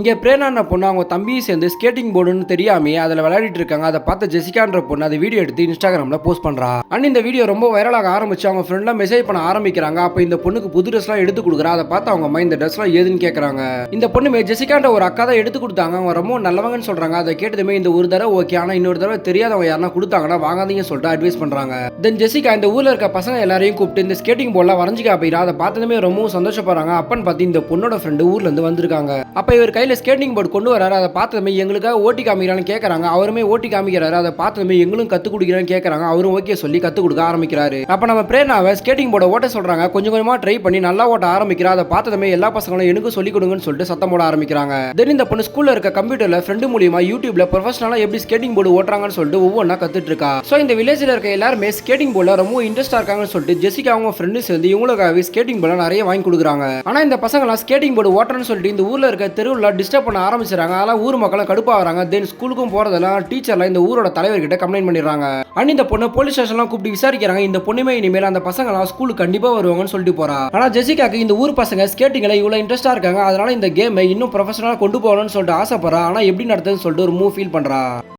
இங்க பிரேனான பொண்ணு அவங்க தம்பியும் சேர்ந்து ஸ்கேட்டிங் போர்டுன்னு தெரியாமயே அதில் விளையாடிட்டு இருக்காங்க. அதை பார்த்து ஜெசிகான்ற பொண்ணு அதை வீடியோ எடுத்து இன்ஸ்டாகிராமில் போஸ்ட் பண்றா. அண்ட் இந்த வீடியோ ரொம்ப வைரலாக ஆரம்பிச்சு அவங்க ஃப்ரெண்ட்லாம் மெசேஜ் பண்ண ஆரம்பிக்கிறாங்க. அப்போ இந்த பொண்ணுக்கு புது ட்ரெஸ்லாம் எடுத்து கொடுக்குறா. அதை பார்த்து அவங்க அம்மா இந்த ட்ரெஸ்லாம் ஏதுன்னு கேட்கறாங்க. இந்த பொண்ணுமே ஜெசிகான்ற ஒரு அக்கா தான் எடுத்து கொடுத்தாங்க, அவங்க ரொம்ப நல்லவங்கன்னு சொல்றாங்க. அதை கேட்டதுமே இந்த ஒரு தடவை ஓகே, ஆனால் இன்னொரு தடவை தெரியாதவங்க யாரா கொடுத்தாங்கன்னா வாங்காதீங்கன்னு சொல்லிட்டு அட்வைஸ் பண்றாங்க. தென் ஜெசிகா இந்த ஊர்ல இருக்க பசங்க எல்லாரையும் கூப்பிட்டு இந்த ஸ்கேட்டிங் போர்ட்லாம் வரைஞ்சிக்கா போயிடா. அதை பார்த்ததுமே ரொம்பவும் சந்தோஷப்படுறாங்க. அப்பன்னு பார்த்து இந்த பொண்ணோட ஃப்ரெண்டு ஊர்ல இருந்து வந்திருக்காங்க. அப்ப இவர் கையில ஸ்கேட்டிங் போர்டு கொண்டு வராரு. அதை பார்த்ததுமே எங்களுக்காக ஓட்டி காமிக்கிறான்னு கேட்கறாங்க. அவருமே ஓட்டி காமிக்கிறாரு. அதை பார்த்ததுமே எங்களும் கத்து கொடுக்குறான்னு கேட்கறாங்க. அவரும் ஓகே சொல்லி கத்து கொடுக்க ஆரம்பிக்கிறாரு. அப்ப நம்ம பிரேனாவை ஸ்கேட்டிங் போர்டை ஓட்ட சொல்றாங்க. கொஞ்சம் கொஞ்சமா ட்ரை பண்ணி நல்லா ஓட்ட ஆரம்பிக்கிறா. அதை பார்த்ததுமே எல்லா பசங்களும் எனக்கும் சொல்லி கொடுங்கன்னு சொல்லிட்டு சத்தம் போட ஆரம்பிக்கிறாங்க. தென் இந்த பொண்ணு ஸ்கூல்ல இருக்க கம்ப்யூட்டர்ல ஃப்ரெண்டு மூலியமா யூடியூப்ல ப்ரொஃபஷனலா எப்படி ஸ்கேட்டிங் போர்டு ஓட்டுறாங்கன்னு சொல்லிட்டு ஒவ்வொன்றா கத்துட்டு இருக்கா. சோ இந்த வில்லேஜ்ல இருக்க எல்லாருமே ஸ்கேட்டிங் போர்டுல ரொம்ப இன்ட்ரெஸ்டா இருக்காங்கன்னு சொல்லிட்டு ஜெசிகா அவங்க ஃப்ரெண்டு சேர்ந்து இவங்களுக்காகவே ஸ்கேட்டிங் போர்டு நிறைய வாங்கி கொடுக்குறாங்க. ஆனா இந்த பசங்க எல்லாம் ஸ்கேட்டிங் போர்டு ஓட்டுறன்னு சொல்லிட்டு இந்த ஊர்ல இருக்க தெருவுல டிஸ்டர்ப் பண்ண ஆரம்பிச்சாங்க. அதெல்லாம் ஊர் மக்களும் கடுப்பாகிறாங்க. தென் ஸ்கூலுக்கும் போறதெல்லாம் டீச்சர்லாம் இந்த ஊரோட தலைவர்கிட்ட கம்ப்ளைண்ட் பண்ணிடுறாங்க. அண்ட் இந்த பொண்ணு போலீஸ் ஸ்டேஷன்லாம் கூப்பிட்டு விசாரிக்கிறாங்க. இந்த பொண்ணுமே இனிமேல் அந்த பசங்கலாம் ஸ்கூலுக்கு கண்டிப்பா வருவாங்கன்னு சொல்லிட்டு போறா. ஆனா ஜெசிகாக்கு இந்த ஊர் பசங்க ஸ்கேட்டிங்ல இவ்வளவு இன்ட்ரெஸ்டா இருக்காங்க, அதனால இந்த கேமை இன்னும் ப்ரொஃபஷனலா கொண்டு போகணும்னு சொல்லிட்டு ஆசைப்படுறா. ஆனா எப்படி நடத்துன்னு சொல்லிட்டு ஒரு மூவ் ஃபீல் பண்றா.